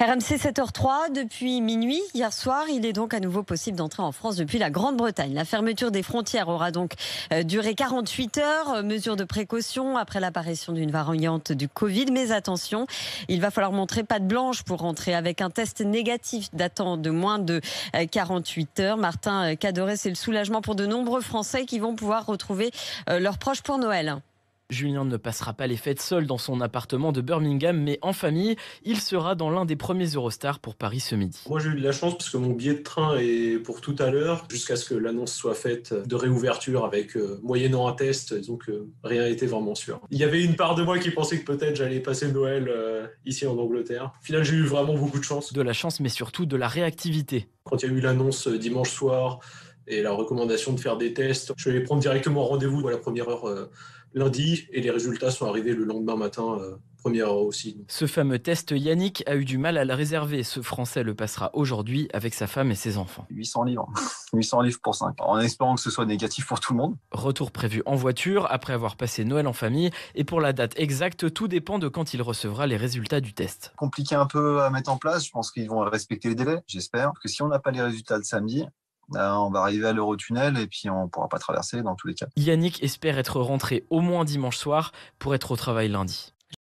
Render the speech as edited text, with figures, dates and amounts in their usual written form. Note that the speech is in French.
RMC 7h03, depuis minuit hier soir, il est donc à nouveau possible d'entrer en France depuis la Grande-Bretagne. La fermeture des frontières aura donc duré 48 heures, mesure de précaution après l'apparition d'une variante du Covid. Mais attention, il va falloir montrer patte blanche pour rentrer avec un test négatif datant de moins de 48 heures. Martin Cadoret, c'est le soulagement pour de nombreux Français qui vont pouvoir retrouver leurs proches pour Noël. Julien ne passera pas les fêtes seul dans son appartement de Birmingham, mais en famille. Il sera dans l'un des premiers Eurostars pour Paris ce midi. Moi, j'ai eu de la chance parce que mon billet de train est pour tout à l'heure, jusqu'à ce que l'annonce soit faite de réouverture avec moyennant un test, donc rien n'a été vraiment sûr. Il y avait une part de moi qui pensait que peut-être j'allais passer Noël ici en Angleterre. Au final, j'ai eu vraiment beaucoup de chance. De la chance, mais surtout de la réactivité. Quand il y a eu l'annonce dimanche soir et la recommandation de faire des tests, je vais prendre directement rendez-vous à la première heure lundi et les résultats sont arrivés le lendemain matin, première heure aussi. Ce fameux test, Yannick a eu du mal à le réserver. Ce Français le passera aujourd'hui avec sa femme et ses enfants. 800 livres. 800 livres pour 5. En espérant que ce soit négatif pour tout le monde. Retour prévu en voiture après avoir passé Noël en famille. Et pour la date exacte, tout dépend de quand il recevra les résultats du test. Compliqué un peu à mettre en place. Je pense qu'ils vont respecter les délais. J'espère que si on n'a pas les résultats le samedi, on va arriver à l'Eurotunnel et puis on ne pourra pas traverser dans tous les cas. Yannick espère être rentré au moins dimanche soir pour être au travail lundi.